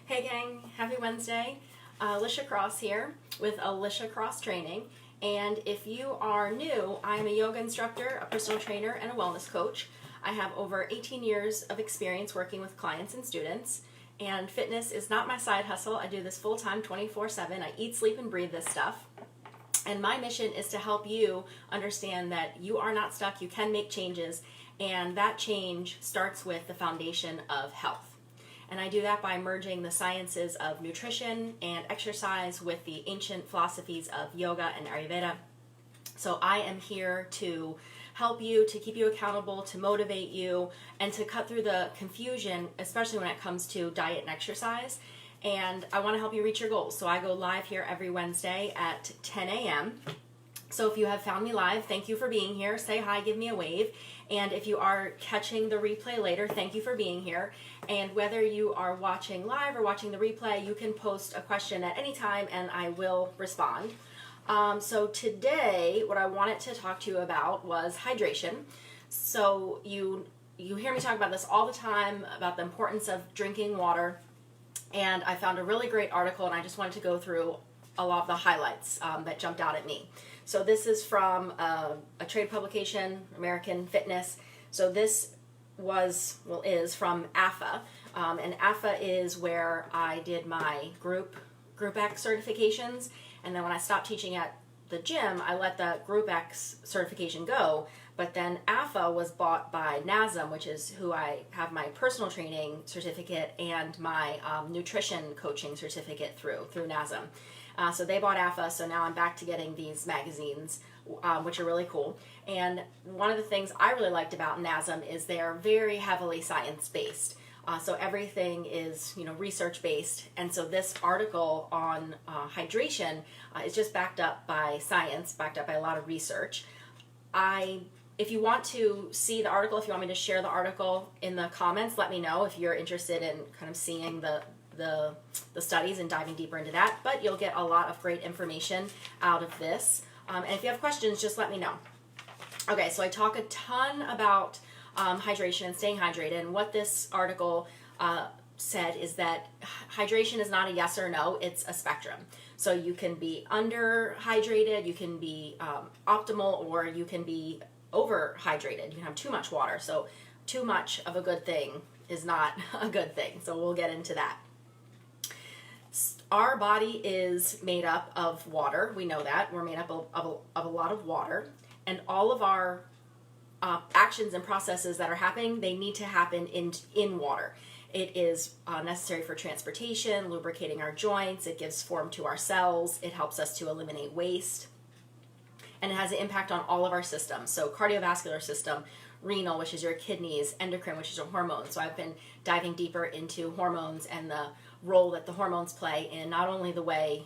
Hey gang, happy Wednesday. Alicia Cross here with Alicia Cross Training. And if you are new, I'm a yoga instructor, a personal trainer, and a wellness coach. I have over 18 years of experience working with clients and students. And fitness is not my side hustle. I do this full time, 24/7. I eat, sleep, and breathe this stuff. And my mission is to help you understand that you are not stuck, you can make changes, and that change starts with the foundation of health. And I do that by merging the sciences of nutrition and exercise with the ancient philosophies of yoga and Ayurveda. So I am here to help you, to keep you accountable, to motivate you, and to cut through the confusion, especially when it comes to diet and exercise. And I want to help you reach your goals. So I go live here every Wednesday at 10 a.m. So if you have found me live, thank you for being here. Say hi, give me a wave. And if you are catching the replay later, thank you for being here. And whether you are watching live or watching the replay, you can post a question at any time and I will respond. So today, what I wanted to talk to you about was hydration. So you hear me talk about this all the time, about the importance of drinking water. And I found a really great article, and I just wanted to go through a lot of the highlights that jumped out at me. So this is from a trade publication, American Fitness. So this is from AFA. And AFA is where I did my Group X certifications. And then when I stopped teaching at the gym, I let the Group X certification go. But then AFA was bought by NASM, which is who I have my personal training certificate and my nutrition coaching certificate through NASM. So they bought AFA, so now I'm back to getting these magazines, which are really cool. And one of the things I really liked about NASM is they're very heavily science-based. So everything is, research-based. And so this article on hydration is just backed up by science, backed up by a lot of research. If you want to see the article, if you want me to share the article in the comments, let me know if you're interested in kind of seeing the studies and diving deeper into that. But you'll get a lot of great information out of this. And if you have questions, just let me know. Okay, so I talk a ton about hydration and staying hydrated. And what this article said is that hydration is not a yes or no, it's a spectrum. So you can be underhydrated, you can be optimal, or you can be overhydrated. You can have too much water. So too much of a good thing is not a good thing. So we'll get into that. Our body is made up of water. We know that. We're made up of a lot of water. And all of our actions and processes that are happening, they need to happen in water. It is necessary for transportation, lubricating our joints. It gives form to our cells. It helps us to eliminate waste. And it has an impact on all of our systems. So cardiovascular system, renal, which is your kidneys, endocrine, which is your hormones. So I've been diving deeper into hormones and the role that the hormones play in not only the way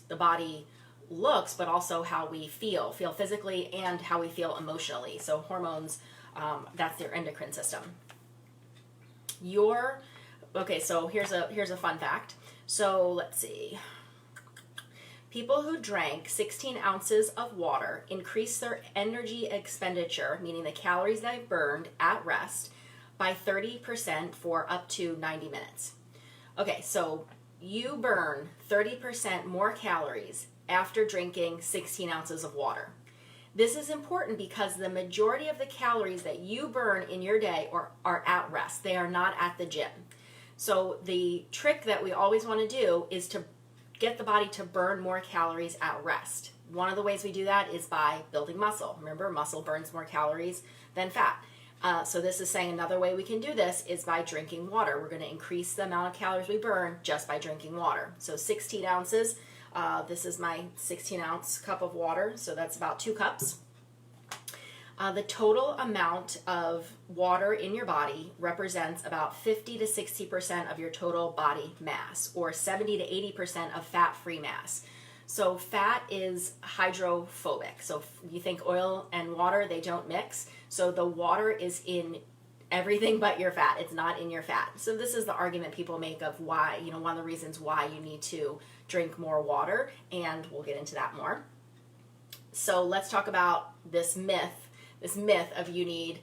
the body looks, but also how we feel physically and how we feel emotionally. So hormones, that's your endocrine system. So here's a fun fact. So let's see. People who drank 16 ounces of water increased their energy expenditure, meaning the calories they've burned at rest, by 30% for up to 90 minutes. Okay, so you burn 30% more calories after drinking 16 ounces of water. This is important because the majority of the calories that you burn in your day are at rest. They are not at the gym. So the trick that we always want to do is to get the body to burn more calories at rest. One of the ways we do that is by building muscle. Remember, muscle burns more calories than fat. So this is saying another way we can do this is by drinking water. We're going to increase the amount of calories we burn just by drinking water. So 16 ounces. This is my 16-ounce cup of water, so that's about 2 cups. The total amount of water in your body represents about 50 to 60% of your total body mass, or 70 to 80% of fat-free mass. So fat is hydrophobic. So you think oil and water, they don't mix. So the water is in everything but your fat. It's not in your fat. So this is the argument people make of why, one of the reasons why you need to drink more water, and we'll get into that more. So let's talk about this myth of you need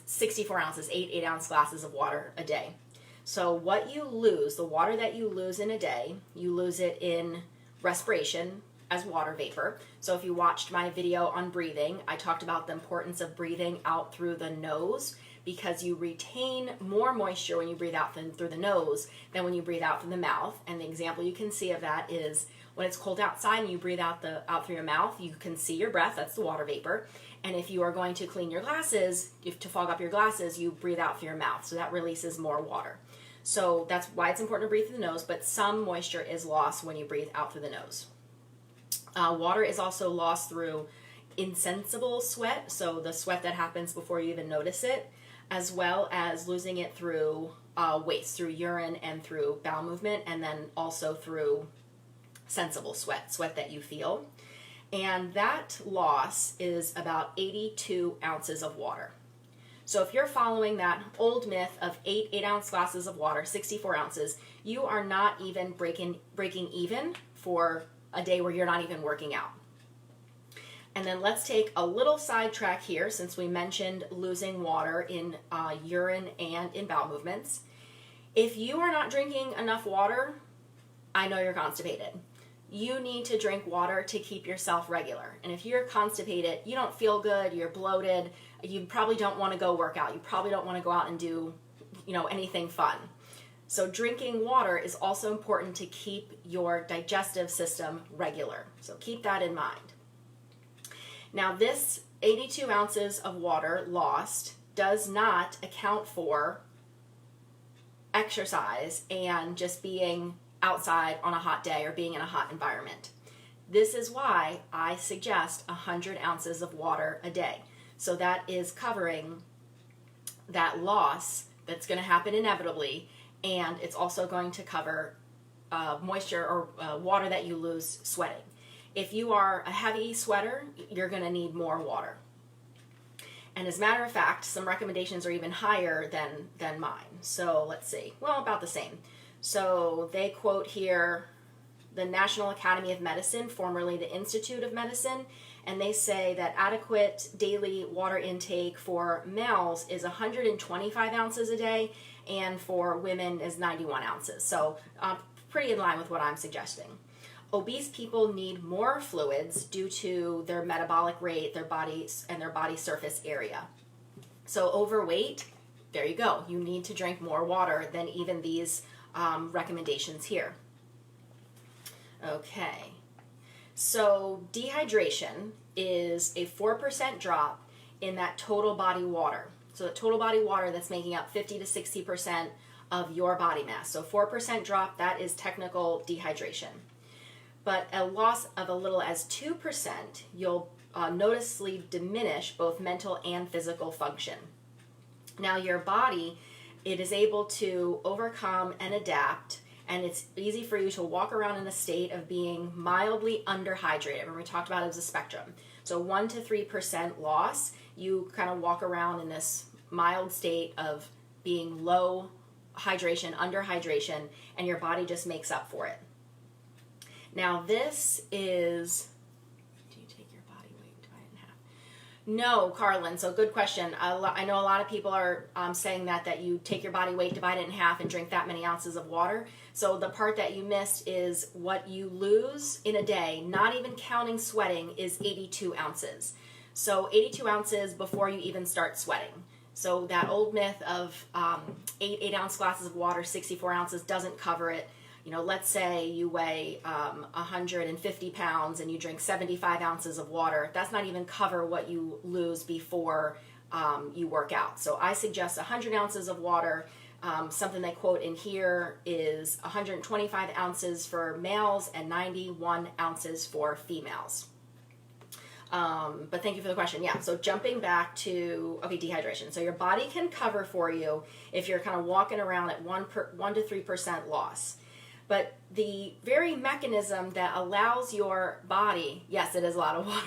64 ounces, 8 8-ounce glasses of water a day. So what you lose, the water that you lose in a day, you lose it in respiration as water vapor. So if you watched my video on breathing, I talked about the importance of breathing out through the nose, because you retain more moisture when you breathe out through the nose than when you breathe out through the mouth. And the example you can see of that is when it's cold outside and you breathe out through your mouth, you can see your breath, that's the water vapor. And if you are going to clean your glasses, to fog up your glasses, you breathe out through your mouth. So that releases more water. So that's why it's important to breathe through the nose, but some moisture is lost when you breathe out through the nose. Water is also lost through insensible sweat, so the sweat that happens before you even notice it, as well as losing it through waste, through urine and through bowel movement, and then also through sensible sweat that you feel. And that loss is about 82 ounces of water. So if you're following that old myth of 8-ounce glasses of water, 64 ounces, you are not even breaking even for a day where you're not even working out. And then let's take a little sidetrack here, since we mentioned losing water in urine and in bowel movements. If you are not drinking enough water, I know you're constipated. You need to drink water to keep yourself regular. And if you're constipated, you don't feel good, you're bloated, you probably don't want to go work out. You probably don't want to go out and do, anything fun. So drinking water is also important to keep your digestive system regular. So keep that in mind. Now this 82 ounces of water lost does not account for exercise and just being outside on a hot day or being in a hot environment. This is why I suggest 100 ounces of water a day. So that is covering that loss that's going to happen inevitably, and it's also going to cover moisture or water that you lose sweating. If you are a heavy sweater, you're going to need more water. And as a matter of fact, some recommendations are even higher than mine. So let's see. Well, about the same. So they quote here the National Academy of Medicine, formerly the Institute of Medicine, and they say that adequate daily water intake for males is 125 ounces a day, and for women is 91 ounces. So pretty in line with what I'm suggesting. Obese people need more fluids due to their metabolic rate, their bodies, and their body surface area. So overweight, there you go. You need to drink more water than even these recommendations here. Okay, so dehydration is a 4% drop in that total body water. So the total body water that's making up 50 to 60% of your body mass. So 4% drop, that is technical dehydration. But a loss of a little as 2%, you'll noticeably diminish both mental and physical function. Now your body, it is able to overcome and adapt, and it's easy for you to walk around in a state of being mildly underhydrated. When we talked about it as a spectrum. So 1 to 3% loss, you kind of walk around in this mild state of being low hydration, underhydration, and your body just makes up for it. Now this is, do you take your body weight divide in half? No, Carlin, so good question. I know a lot of people are saying that you take your body weight, divide it in half, and drink that many ounces of water. So the part that you missed is what you lose in a day, not even counting sweating, is 82 ounces. So 82 ounces before you even start sweating. So that old myth of 8-ounce glasses of water, 64 ounces doesn't cover it. Let's say you weigh 150 pounds and you drink 75 ounces of water. That's not even cover what you lose before you work out. So I suggest 100 ounces of water. Something they quote in here is 125 ounces for males and 91 ounces for females. But thank you for the question. Yeah, so jumping back to, dehydration. So your body can cover for you if you're kind of walking around at 1 to 3% loss. But the very mechanism that allows your body, yes, it is a lot of water,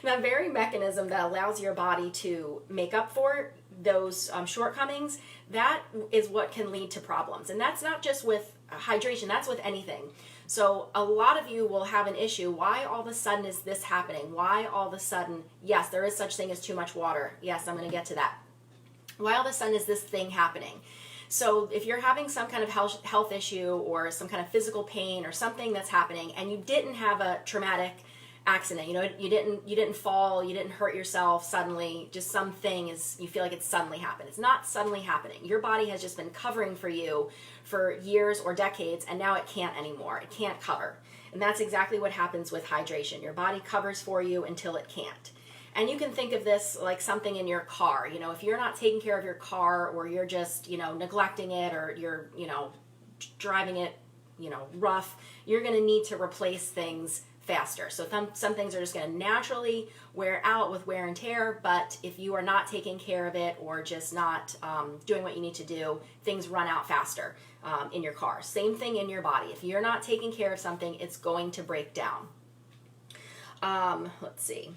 that very mechanism that allows your body to make up for those shortcomings, that is what can lead to problems. And that's not just with hydration, that's with anything. So a lot of you will have an issue. Why all of a sudden is this happening? Why all of a sudden, yes, there is such thing as too much water. Yes, I'm going to get to that. Why all of a sudden is this thing happening? So if you're having some kind of health issue or some kind of physical pain or something that's happening, and you didn't have a traumatic accident, you didn't fall, you didn't hurt yourself suddenly, just something is, you feel like it's suddenly happened. It's not suddenly happening. Your body has just been covering for you for years or decades, and now it can't anymore. It can't cover. And that's exactly what happens with hydration. Your body covers for you until it can't. And you can think of this like something in your car. If you're not taking care of your car, or you're just, neglecting it, or you're, driving it, rough, you're going to need to replace things faster. So some things are just going to naturally wear out with wear and tear, but if you are not taking care of it, or just not doing what you need to do, things run out faster in your car. Same thing in your body. If you're not taking care of something, it's going to break down. Let's see.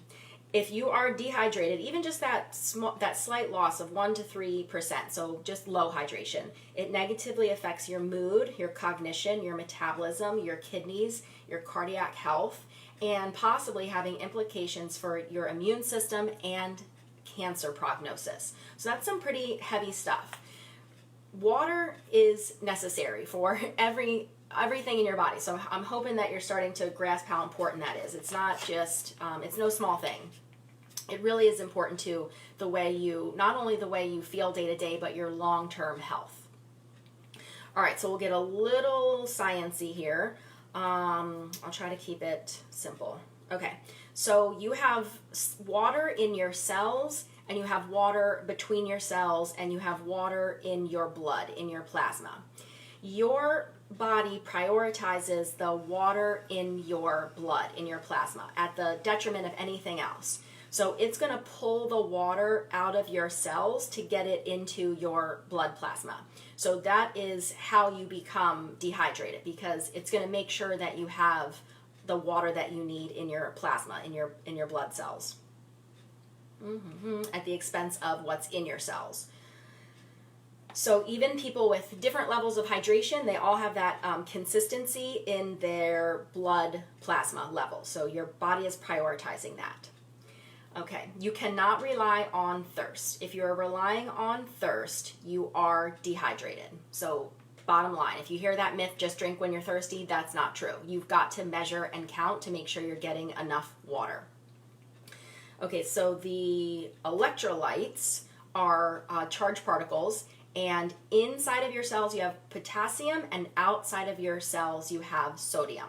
If you are dehydrated, even just that slight loss of 1 to 3%, so just low hydration, it negatively affects your mood, your cognition, your metabolism, your kidneys, your cardiac health, and possibly having implications for your immune system and cancer prognosis. So that's some pretty heavy stuff. Water is necessary for everything in your body. So I'm hoping that you're starting to grasp how important that is. It's not just, it's no small thing. It really is important to the way not only the way you feel day to day, but your long-term health. All right, so we'll get a little sciencey here. I'll try to keep it simple. Okay, so you have water in your cells, and you have water between your cells, and you have water in your blood, in your plasma. Your body prioritizes the water in your blood, in your plasma, at the detriment of anything else. So it's going to pull the water out of your cells to get it into your blood plasma. So that is how you become dehydrated, because it's going to make sure that you have the water that you need in your plasma, in your blood cells, at the expense of what's in your cells. So even people with different levels of hydration, they all have that consistency in their blood plasma level. So your body is prioritizing that. Okay, you cannot rely on thirst. If you're relying on thirst, you are dehydrated. So bottom line, if you hear that myth, just drink when you're thirsty, that's not true. You've got to measure and count to make sure you're getting enough water. Okay, so the electrolytes are charged particles, and inside of your cells you have potassium, and outside of your cells you have sodium.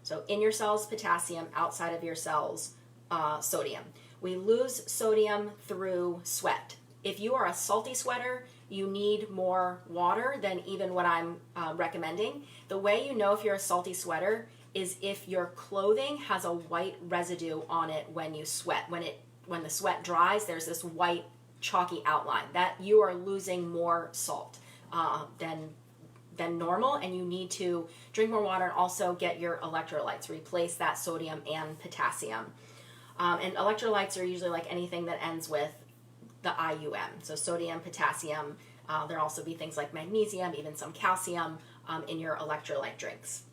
So in your cells, potassium; outside of your cells, sodium. We lose sodium through sweat. If you are a salty sweater, you need more water than even what I'm recommending. The way you know if you're a salty sweater is if your clothing has a white residue on it when you sweat. When the sweat dries, there's this white chalky outline. That you are losing more salt than normal, and you need to drink more water and also get your electrolytes, replace that sodium and potassium. And electrolytes are usually like anything that ends with the IUM. So sodium, potassium, there'll also be things like magnesium, even some calcium in your electrolyte drinks.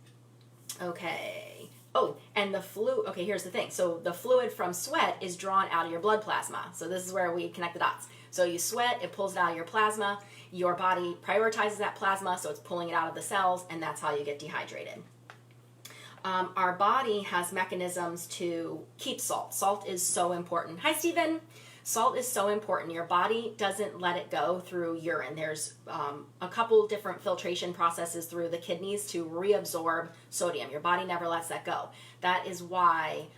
Okay. Oh, and okay, here's the thing. So the fluid from sweat is drawn out of your blood plasma. So this is where we connect the dots. So you sweat, it pulls it out of your plasma. Your body prioritizes that plasma, so it's pulling it out of the cells, and that's how you get dehydrated. Our body has mechanisms to keep salt. Salt is so important. Hi, Stephen. Salt is so important. Your body doesn't let it go through urine. There's a couple different filtration processes through the kidneys to reabsorb sodium. Your body never lets that go. That is why,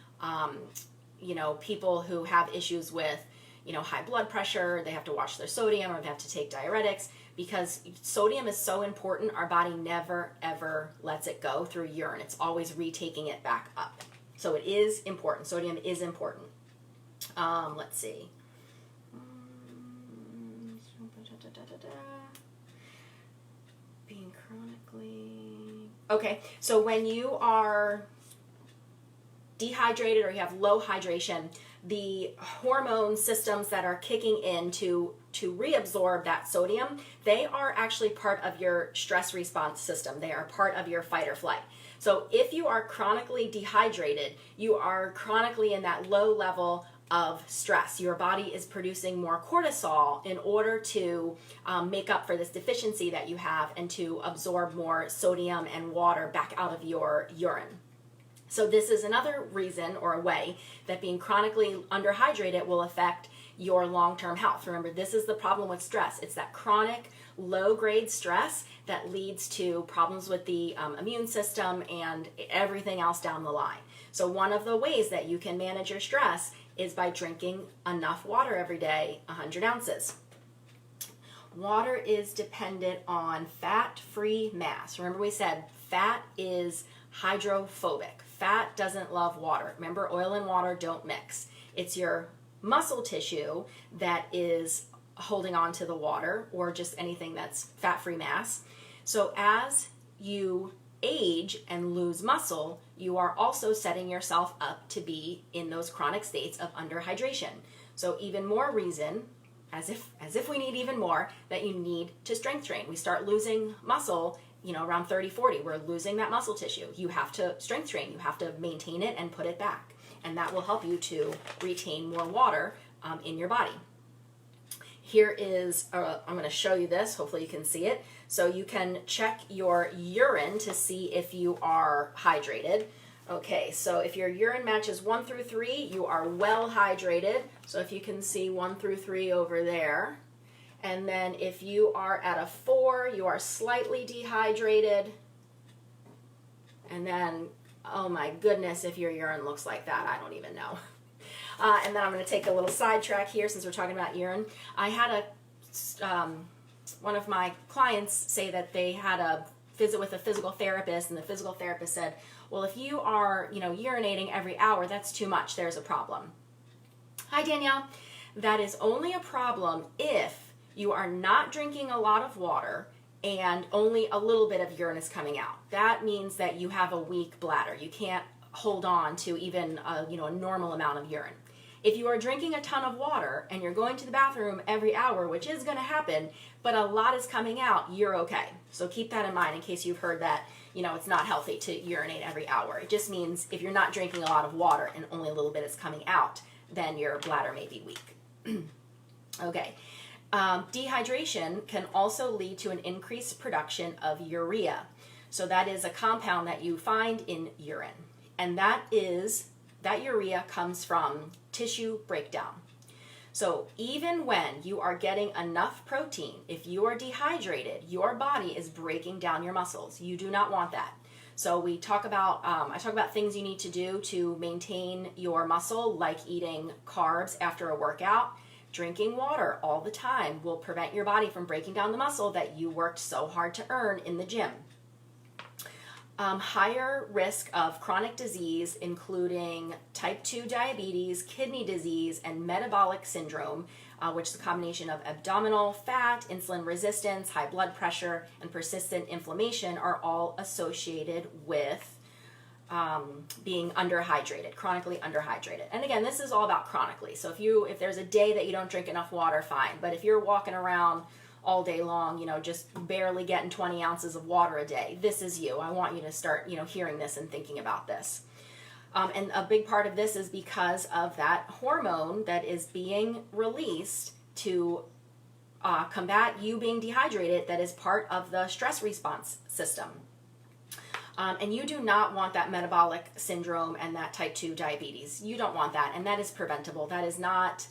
people who have issues with, high blood pressure, they have to watch their sodium, or they have to take diuretics, because sodium is so important. Our body never, ever lets it go through urine. It's always retaking it back up. So it is important. Sodium is important. Let's see. Being chronically... Okay, so when you are dehydrated or you have low hydration, the hormone systems that are kicking in to reabsorb that sodium, they are actually part of your stress response system. They are part of your fight or flight. So if you are chronically dehydrated, you are chronically in that low level of stress. Your body is producing more cortisol in order to make up for this deficiency that you have and to absorb more sodium and water back out of your urine. So this is another reason or a way that being chronically underhydrated will affect your long-term health. Remember, this is the problem with stress. It's that chronic low-grade stress that leads to problems with the immune system and everything else down the line. So one of the ways that you can manage your stress is by drinking enough water every day, 100 ounces. Water is dependent on fat-free mass. Remember we said fat is hydrophobic. Fat doesn't love water. Remember, oil and water don't mix. It's your muscle tissue that is holding on to the water, or just anything that's fat-free mass. So as you age and lose muscle, you are also setting yourself up to be in those chronic states of underhydration. So even more reason, as if we need even more, that you need to strength train. We start losing muscle, around 30, 40, we're losing that muscle tissue. You have to strength train. You have to maintain it and put it back. And that will help you to retain more water in your body. Here is, I'm going to show you this. Hopefully you can see it. So you can check your urine to see if you are hydrated. Okay, so if your urine matches 1 through 3, you are well hydrated. So if you can see 1 through 3 over there. And then if you are at a 4, you are slightly dehydrated. And then, oh my goodness, if your urine looks like that, I don't even know. And then I'm going to take a little sidetrack here since we're talking about urine. I had one of my clients say that they had a visit with a physical therapist, and the physical therapist said, well, if you are, urinating every hour, that's too much. There's a problem. Hi, Danielle. That is only a problem if you are not drinking a lot of water and only a little bit of urine is coming out. That means that you have a weak bladder. You can't hold on to even a normal amount of urine. If you are drinking a ton of water and you're going to the bathroom every hour, which is going to happen, but a lot is coming out, you're okay. So keep that in mind in case you've heard that, it's not healthy to urinate every hour. It just means if you're not drinking a lot of water and only a little bit is coming out, then your bladder may be weak. Okay. Dehydration can also lead to an increased production of urea. So that is a compound that you find in urine. And that urea comes from tissue breakdown. So even when you are getting enough protein, if you are dehydrated, your body is breaking down your muscles. You do not want that. So I talk about things you need to do to maintain your muscle, like eating carbs after a workout. Drinking water all the time will prevent your body from breaking down the muscle that you worked so hard to earn in the gym. Higher risk of chronic disease, including type 2 diabetes, kidney disease, and metabolic syndrome, which is a combination of abdominal fat, insulin resistance, high blood pressure, and persistent inflammation, are all associated with being underhydrated, chronically underhydrated. And again, this is all about chronically. So if there's a day that you don't drink enough water, fine. But if you're walking around all day long, just barely getting 20 ounces of water a day, this is you. I want you to start, hearing this and thinking about this. And a big part of this is because of that hormone that is being released to combat you being dehydrated, that is part of the stress response system. And you do not want that metabolic syndrome and that type 2 diabetes. You don't want that, and that is preventable. That is not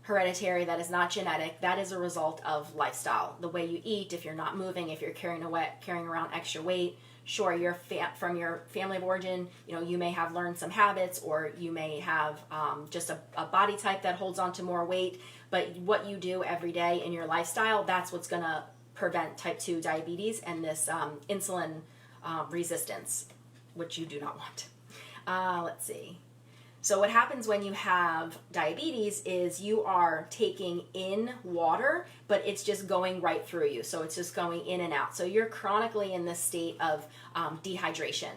hereditary, that is not genetic, that is a result of lifestyle. The way you eat, if you're not moving, if you're carrying around extra weight, sure, you're from your family of origin, you may have learned some habits, or you may have just a body type that holds on to more weight, but what you do every day in your lifestyle, that's what's going to prevent type 2 diabetes and this insulin resistance, which you do not want. Let's see. So what happens when you have diabetes is you are taking in water, but it's just going right through you. So it's just going in and out. So you're chronically in this state of dehydration.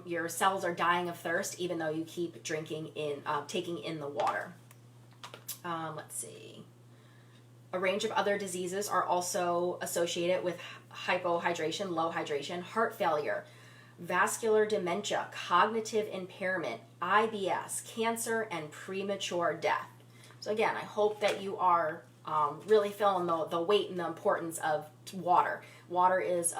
Your cells are dying of thirst, even though you keep taking in the water. Let's see. A range of other diseases are also associated with hypohydration, low hydration, heart failure, vascular dementia, cognitive impairment, IBS, cancer, and premature death. So again, I hope that you are really feeling the weight and the importance of water. Water is,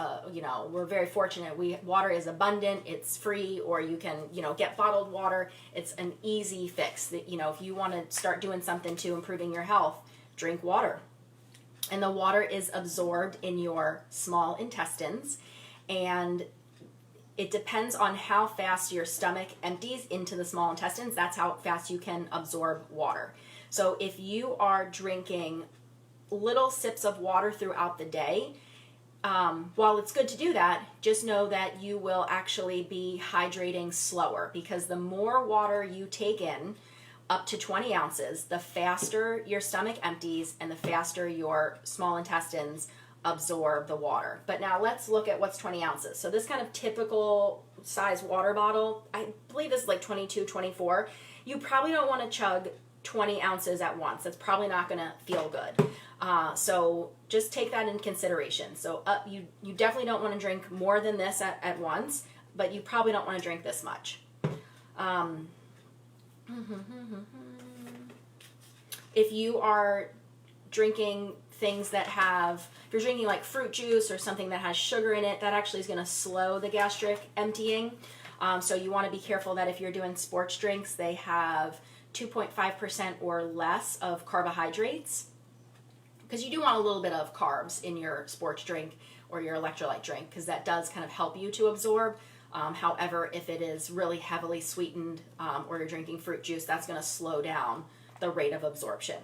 we're very fortunate. Water is abundant, it's free, or you can, get bottled water. It's an easy fix. That, if you want to start doing something to improving your health, drink water. And the water is absorbed in your small intestines, and it depends on how fast your stomach empties into the small intestines. That's how fast you can absorb water. So if you are drinking little sips of water throughout the day, while it's good to do that, just know that you will actually be hydrating slower, because the more water you take in, up to 20 ounces, the faster your stomach empties and the faster your small intestines absorb the water. But now let's look at what's 20 ounces. So this kind of typical size water bottle, I believe this is like 22, 24. You probably don't want to chug 20 ounces at once. That's probably not going to feel good. So just take that in consideration. So you definitely don't want to drink more than this at once, but you probably don't want to drink this much. If you are drinking things that if you're drinking like fruit juice or something that has sugar in it, that actually is going to slow the gastric emptying. So you want to be careful that if you're doing sports drinks, they have 2.5% or less of carbohydrates, because you do want a little bit of carbs in your sports drink or your electrolyte drink, because that does kind of help you to absorb. However, if it is really heavily sweetened or you're drinking fruit juice, that's going to slow down the rate of absorption.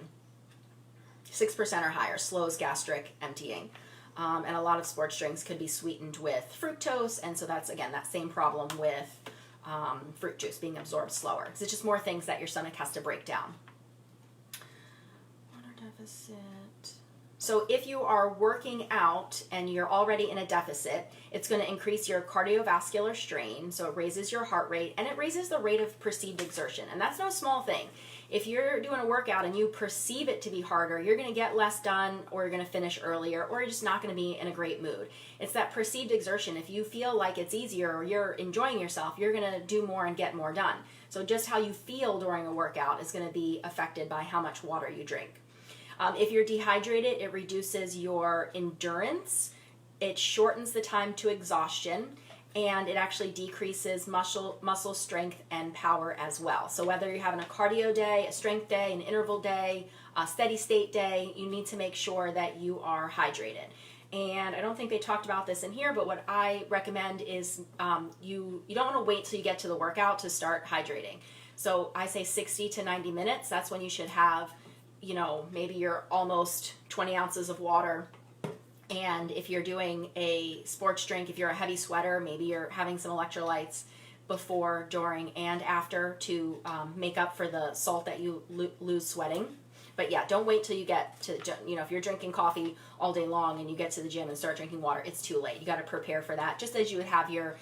6% or higher slows gastric emptying. And a lot of sports drinks could be sweetened with fructose, and so that's, again, that same problem with fruit juice being absorbed slower. It's just more things that your stomach has to break down. Water deficit. So if you are working out and you're already in a deficit, it's going to increase your cardiovascular strain, so it raises your heart rate, and it raises the rate of perceived exertion, and that's no small thing. If you're doing a workout and you perceive it to be harder, you're going to get less done, or you're going to finish earlier, or you're just not going to be in a great mood. It's that perceived exertion. If you feel like it's easier or you're enjoying yourself, you're going to do more and get more done. So just how you feel during a workout is going to be affected by how much water you drink. If you're dehydrated, it reduces your endurance, it shortens the time to exhaustion, and it actually decreases muscle strength and power as well. So whether you're having a cardio day, a strength day, an interval day, a steady state day, you need to make sure that you are hydrated. And I don't think they talked about this in here, but what I recommend is you don't want to wait till you get to the workout to start hydrating. So I say 60 to 90 minutes. That's when you should have, maybe you're almost 20 ounces of water. And if you're doing a sports drink, if you're a heavy sweater, maybe you're having some electrolytes before, during, and after to make up for the salt that you lose sweating. But yeah, don't wait till you get to, if you're drinking coffee all day long and you get to the gym and start drinking water, it's too late. You got to prepare for that. Just as you would have your,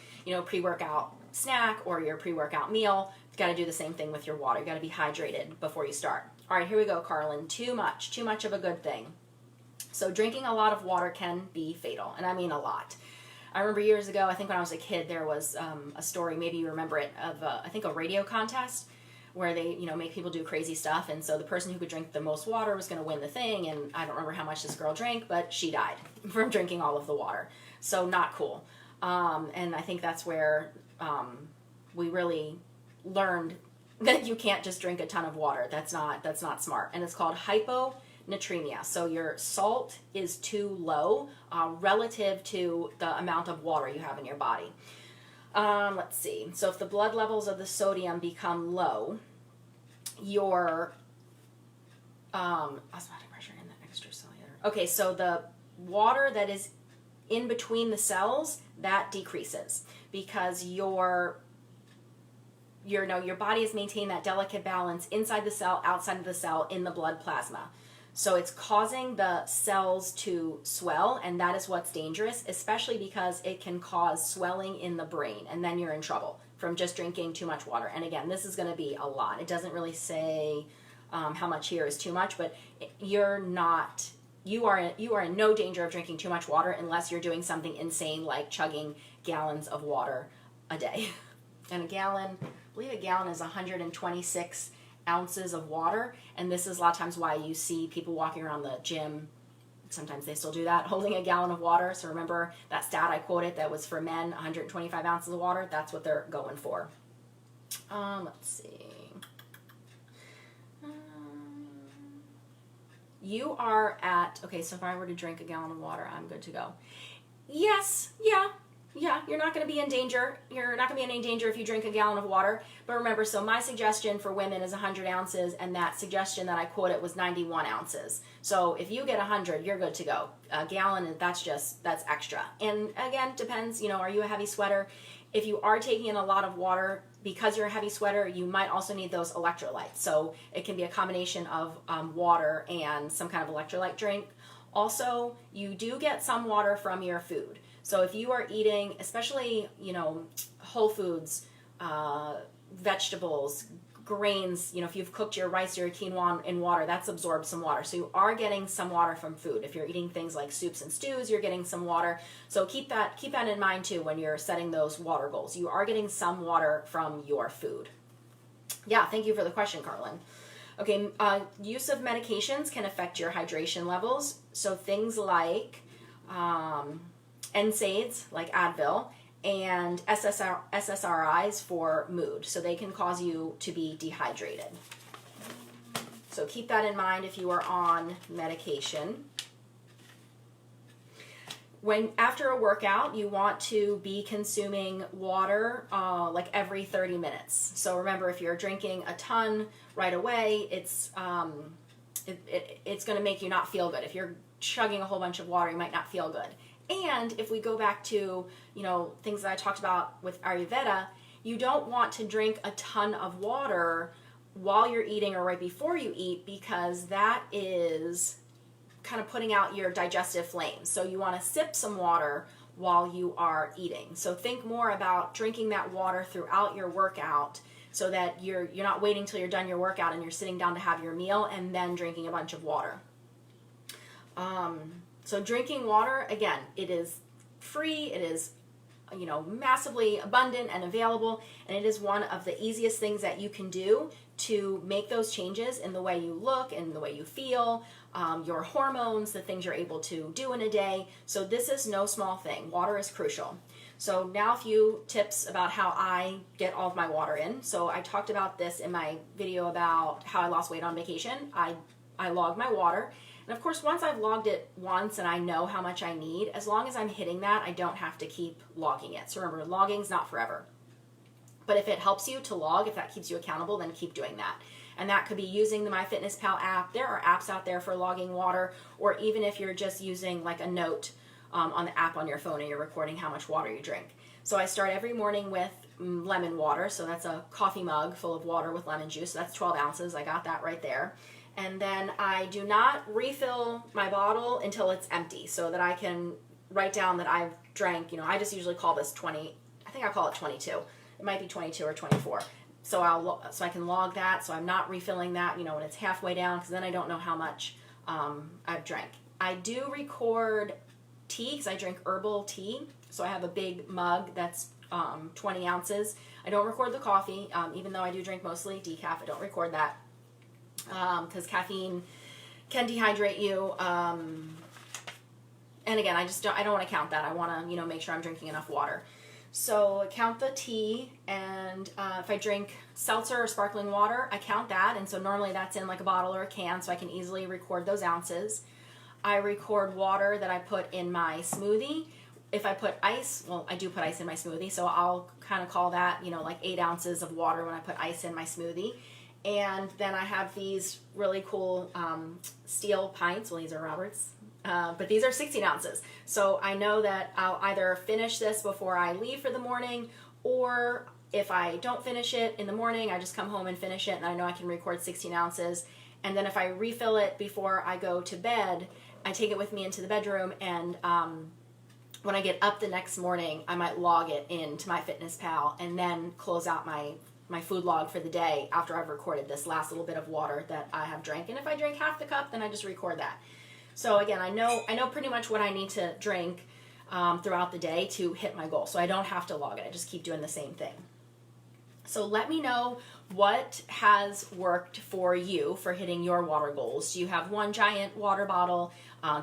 pre-workout snack or your pre-workout meal, you got to do the same thing with your water. You got to be hydrated before you start. All right, here we go, Carlin. Too much of a good thing. So drinking a lot of water can be fatal, and I mean a lot. I remember years ago, I think when I was a kid, there was a story, maybe you remember it, of I think a radio contest where they, make people do crazy stuff, and so the person who could drink the most water was going to win the thing, and I don't remember how much this girl drank, but she died from drinking all of the water. So not cool. And I think that's where we really learned that you can't just drink a ton of water. That's not smart. And it's called hyponatremia. So your salt is too low relative to the amount of water you have in your body. Let's see. So if the blood levels of the sodium become low, your osmotic pressure in the extracellular. Okay, so the water that is in between the cells, that decreases because your body is maintaining that delicate balance inside the cell, outside of the cell, in the blood plasma. So it's causing the cells to swell, and that is what's dangerous, especially because it can cause swelling in the brain, and then you're in trouble from just drinking too much water. And again, this is going to be a lot. It doesn't really say how much here is too much, but you are in no danger of drinking too much water unless you're doing something insane like chugging gallons of water a day. And a gallon, I believe a gallon is 126 ounces of water. And this is a lot of times why you see people walking around the gym, sometimes they still do that, holding a gallon of water. So remember that stat I quoted that was for men, 125 ounces of water, that's what they're going for. Let's see. You are at, okay, so if I were to drink a gallon of water, I'm good to go. Yes, yeah, you're not going to be in danger. You're not going to be in any danger if you drink a gallon of water. But remember, so my suggestion for women is 100 ounces, and that suggestion that I quoted was 91 ounces. So if you get 100, you're good to go. A gallon, that's extra. And again, depends, are you a heavy sweater? If you are taking in a lot of water, because you're a heavy sweater, you might also need those electrolytes. So it can be a combination of water and some kind of electrolyte drink. Also, you do get some water from your food. So if you are eating, especially, whole foods, vegetables, grains, if you've cooked your rice or your quinoa in water, that's absorbed some water. So you are getting some water from food. If you're eating things like soups and stews, you're getting some water. So keep that in mind too when you're setting those water goals. You are getting some water from your food. Yeah, thank you for the question, Carlin. Okay, use of medications can affect your hydration levels. So things like NSAIDs, like Advil, and SSRIs for mood. So they can cause you to be dehydrated. So keep that in mind if you are on medication. After a workout, you want to be consuming water like every 30 minutes. So remember, if you're drinking a ton right away, it's going to make you not feel good. If you're chugging a whole bunch of water, you might not feel good. And if we go back to, things that I talked about with Ayurveda, you don't want to drink a ton of water while you're eating or right before you eat, because that is kind of putting out your digestive flames. So you want to sip some water while you are eating. So think more about drinking that water throughout your workout so that you're not waiting till you're done your workout and you're sitting down to have your meal and then drinking a bunch of water. So drinking water, again, it is free, it is, massively abundant and available, and it is one of the easiest things that you can do to make those changes in the way you look and the way you feel, your hormones, the things you're able to do in a day. So this is no small thing. Water is crucial. So now a few tips about how I get all of my water in. So I talked about this in my video about how I lost weight on vacation. I log my water. And of course, once I've logged it once and I know how much I need, as long as I'm hitting that, I don't have to keep logging it. So remember, logging's not forever. But if it helps you to log, if that keeps you accountable, then keep doing that. And that could be using the MyFitnessPal app. There are apps out there for logging water, or even if you're just using like a note on the app on your phone and you're recording how much water you drink. So I start every morning with lemon water. So that's a coffee mug full of water with lemon juice. So that's 12 ounces. I got that right there. And then I do not refill my bottle until it's empty so that I can write down that I've drank, I just usually call this 20, I think I call it 22. It might be 22 or 24. So I can log that, so I'm not refilling that, when it's halfway down, because then I don't know how much I've drank. I do record tea, because I drink herbal tea, so I have a big mug that's 20 ounces. I don't record the coffee, even though I do drink mostly decaf, I don't record that. Because caffeine can dehydrate you, and again, I don't want to count that. I want to, make sure I'm drinking enough water. So I count the tea, and if I drink seltzer or sparkling water, I count that, and so normally that's in like a bottle or a can, so I can easily record those ounces. I record water that I put in my smoothie. If I put ice, well, I do put ice in my smoothie, so I'll kind of call that, like 8 ounces of water when I put ice in my smoothie. And then I have these really cool steel pints. Well, these are Robert's, but these are 16 ounces. So I know that I'll either finish this before I leave for the morning, or if I don't finish it in the morning, I just come home and finish it, and I know I can record 16 ounces. And then if I refill it before I go to bed, I take it with me into the bedroom, and when I get up the next morning, I might log it into MyFitnessPal and then close out my food log for the day after I've recorded this last little bit of water that I have drank. And if I drink half the cup, then I just record that. So again, I know pretty much what I need to drink. throughout the day to hit my goal. So I don't have to log it. I just keep doing the same thing. So let me know what has worked for you for hitting your water goals. Do you have one giant water bottle?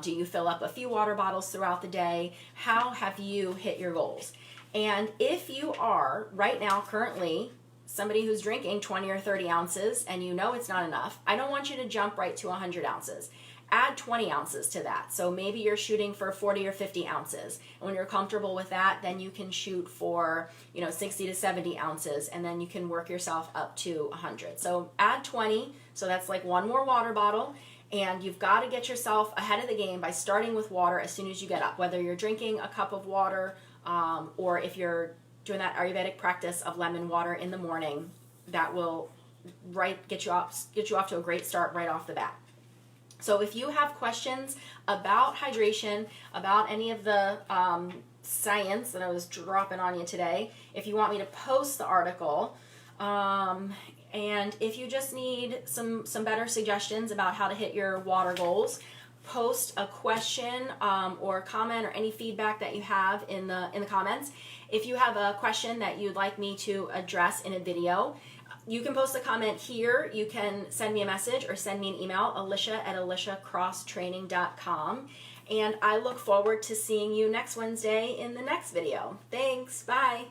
Do you fill up a few water bottles throughout the day? How have you hit your goals? And if you are right now currently somebody who's drinking 20 or 30 ounces and you know it's not enough, I don't want you to jump right to 100 ounces. Add 20 ounces to that. So maybe you're shooting for 40 or 50 ounces. And when you're comfortable with that, then you can shoot for 60 to 70 ounces, and then you can work yourself up to 100. So add 20, so that's like one more water bottle, and you've got to get yourself ahead of the game by starting with water as soon as you get up, whether you're drinking a cup of water or if you're doing that Ayurvedic practice of lemon water in the morning. That will get you off to a great start right off the bat. So if you have questions about hydration, about any of the science that I was dropping on you today, if you want me to post the article, and if you just need some better suggestions about how to hit your water goals, post a question or comment or any feedback that you have in the comments. If you have a question that you'd like me to address in a video, you can post a comment here. You can send me a message or send me an email, alicia@aliciacrosstraining.com. And I look forward to seeing you next Wednesday in the next video. Thanks. Bye.